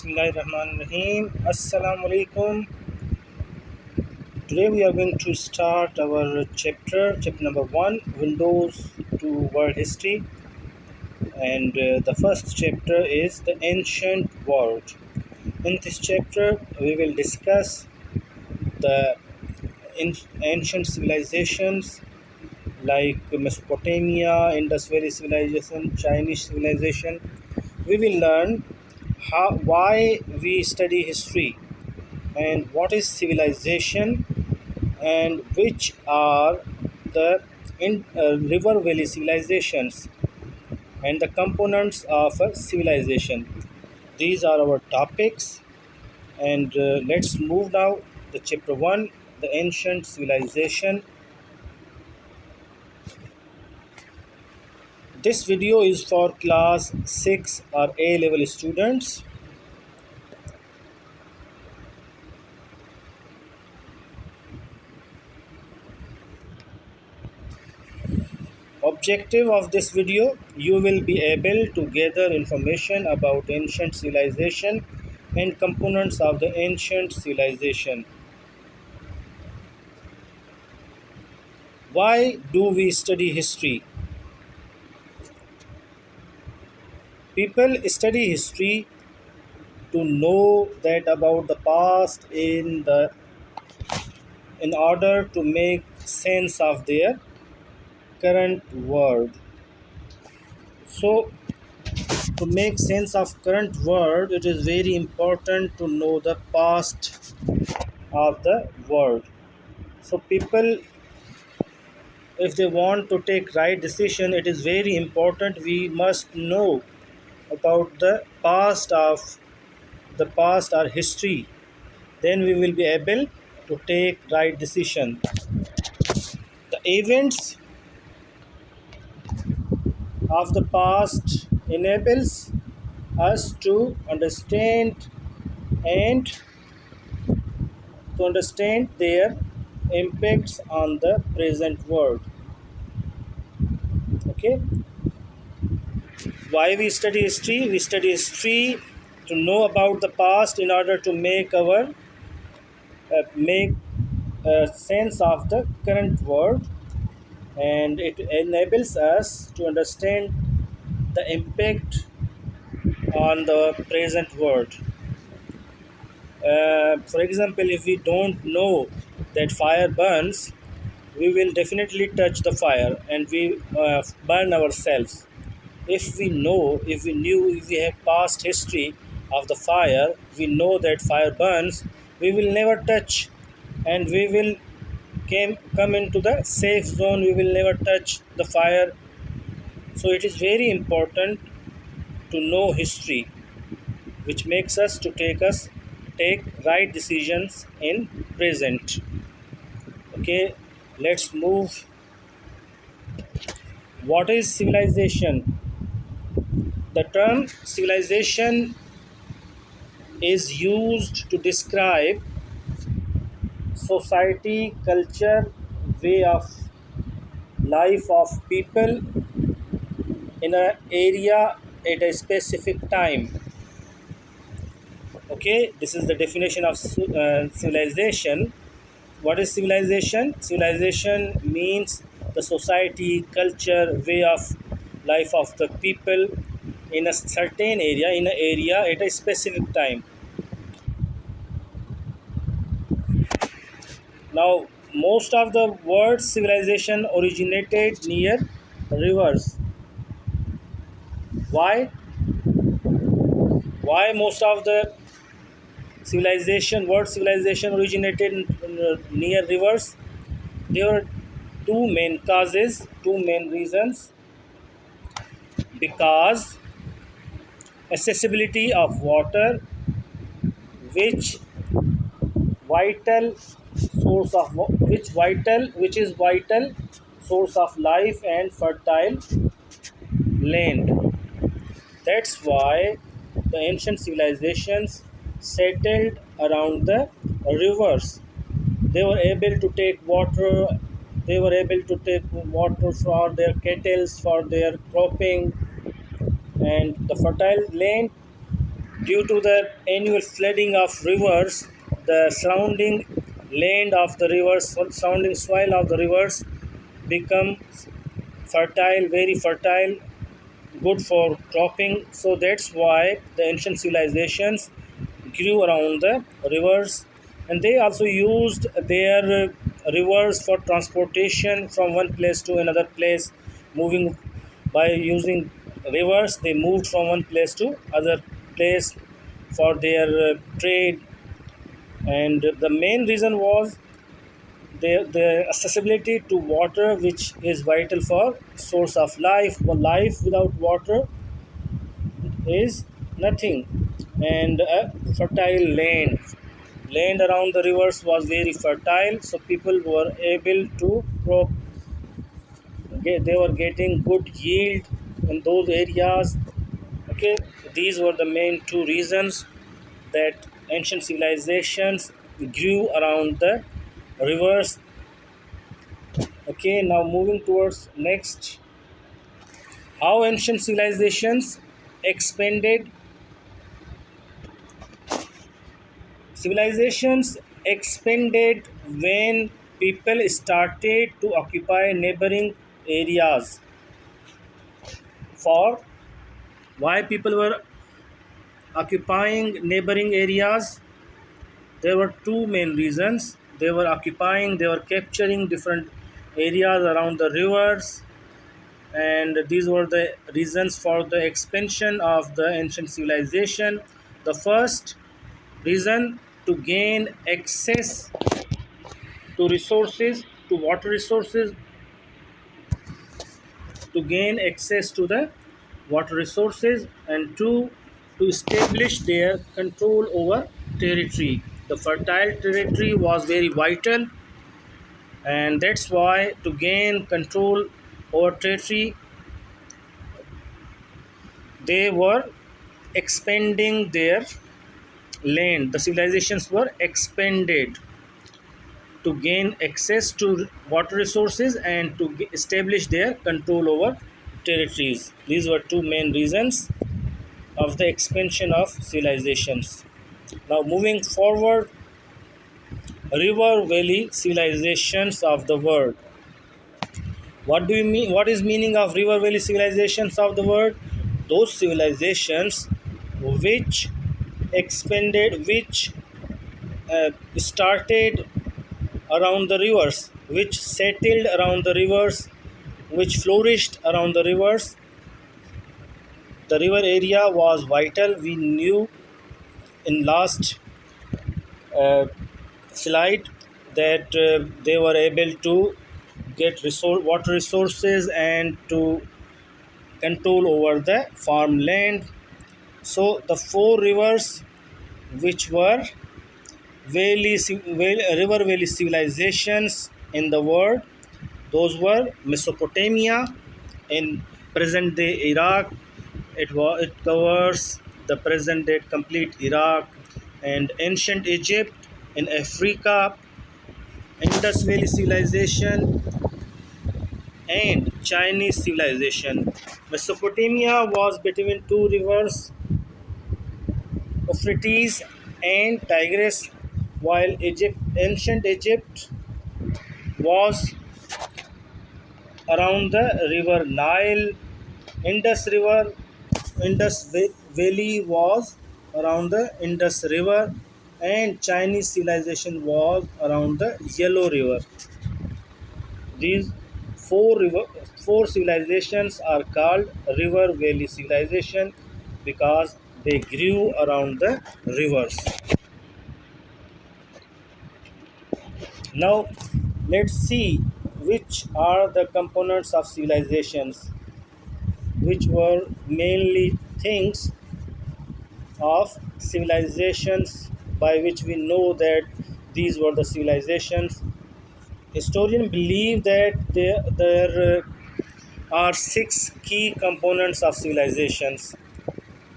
Bismillahirrahmanirrahim. Assalamu alaikum. Today we are going to start our chapter number 1, Windows to World History. And the first chapter is the ancient world. In this chapter, we will discuss the ancient civilizations like Mesopotamia, Indus Valley civilization, Chinese civilization. We will learn why we study history and what is civilization and which are the river valley civilizations and the components of a civilization. These are our topics, and let's move now to chapter 1, the ancient civilization. This video is for class 6 or A level students. Objective of this video, you will be able to gather information about ancient civilization and components of the ancient civilization. Why do we study history? People study history to know that about the past in order to make sense of their current world. So to make sense of current world, it is very important to know the past of the world. So people, if they want to take right decision, it is very important we must know about the past or history. Then we will be able to take right decision. The events of the past enables us to understand and to understand their impacts on the present world. Okay, why we study history? We study history to know about the past in order to make sense of the current world, and it enables us to understand the impact on the present world. For example, if we don't know that fire burns, we will definitely touch the fire and we burn ourselves. If we knew, if we have past history of the fire, we know that fire burns, we will never touch, and we will come into the safe zone. We will never touch the fire. So it is very important to know history, which makes us to take right decisions in present. Okay, let's move. What is civilization? The term civilization is used to describe society, culture, way of life of people in an area at a specific time. Okay, this is the definition of civilization. What is civilization? Civilization means the society, culture, way of life of the people in a certain area, in an area at a specific time. Now, most of the world's civilization originated near rivers. Why? Why most of the world civilization originated near rivers? There were two main causes, two main reasons. Because accessibility of water, which vital which is vital source of life, and fertile land. That's why the ancient civilizations settled around the rivers. They were able to take water. They were able to take water for their cattle, for their cropping, and the fertile land Due to the annual flooding of rivers, the surrounding land of the rivers, surrounding soil of the rivers become fertile, very fertile, good for cropping. So that's why the ancient civilizations grew around the rivers, and they also used their rivers for transportation from one place to another place. Moving by using rivers, they moved from one place to other place for their trade, and the main reason was the accessibility to water, which is vital for source of life. But life without water is nothing. And a fertile land around the rivers was very fertile, so people were able to they were getting good yield in those areas. Okay, these were the main two reasons that ancient civilizations grew around the rivers. Okay, now moving towards next, how ancient expanded civilizations expanded when people started to occupy neighboring areas. For why people were occupying neighboring areas, there were two main reasons. They were occupying, they were capturing different areas around the rivers, and these were the reasons for the expansion of the ancient civilization. The first reason, to gain access to resources, to water resources, to gain access to the water resources, and two, to establish their control over territory. The fertile territory was very vital, and that's why to gain control over territory, they were expanding their land. The civilizations were expanded to gain access to water resources and to establish their control over territories. These were two main reasons of the expansion of civilizations. Now, moving forward, river valley civilizations of the world. What do you mean? What is meaning of river valley civilizations of the world? Those civilizations which expanded, which started around the rivers, which settled around the rivers, which flourished around the rivers. The river area was vital. We knew in last uh, slide that they were able to get water resources and to control over the farmland. So the four rivers which were river valley civilizations in the world, those were Mesopotamia in present day Iraq. It covers the present day complete Iraq, and ancient Egypt in Africa, Indus Valley civilization, and Chinese civilization. Mesopotamia was between two rivers, Euphrates and Tigris, while ancient Egypt was around the river Nile. Indus River, Valley was around the Indus River, and Chinese civilization was around the Yellow River. These four river, four civilizations are called River Valley civilization because they grew around the rivers. Now, let's see which are the components of civilizations, which were mainly things of civilizations by which we know that these were the civilizations. Historians believe that there are six key components of civilizations.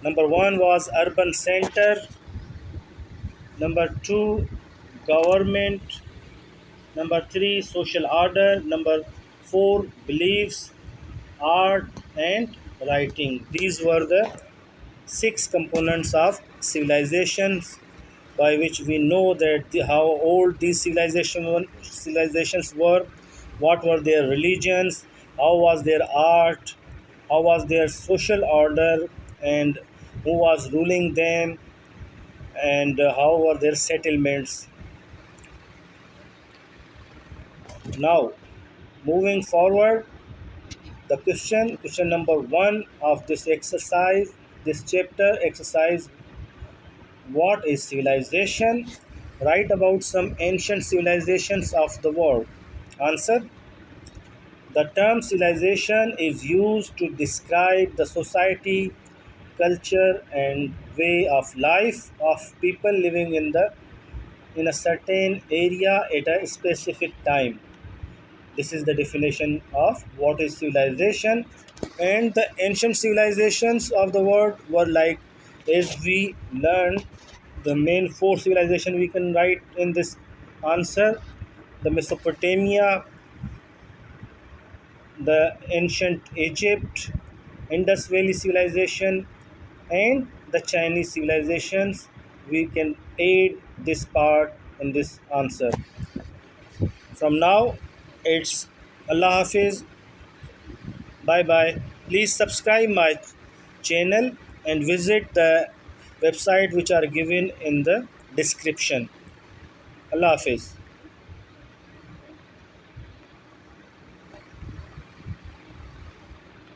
Number one was urban center, number two, government, number three, social order, number four, beliefs, art, and writing. These were the six components of civilizations by which we know that how old these civilizations were, what were their religions, how was their art, how was their social order, and who was ruling them, and how were their settlements. Now, moving forward, the question number one of this exercise, this chapter exercise, what is civilization? Write about some ancient civilizations of the world. Answer: the term civilization is used to describe the society, culture, and way of life of people living in a certain area at a specific time. This is the definition of what is civilization. And the ancient civilizations of the world were like, as we learned, the main four civilization we can write in this answer: the Mesopotamia, the ancient Egypt, Indus Valley civilization, and the Chinese civilizations. We can aid this part in this answer. From now, it's Allah Hafiz. Bye bye. Please subscribe my channel and visit the website which are given in the description. Allah Hafiz.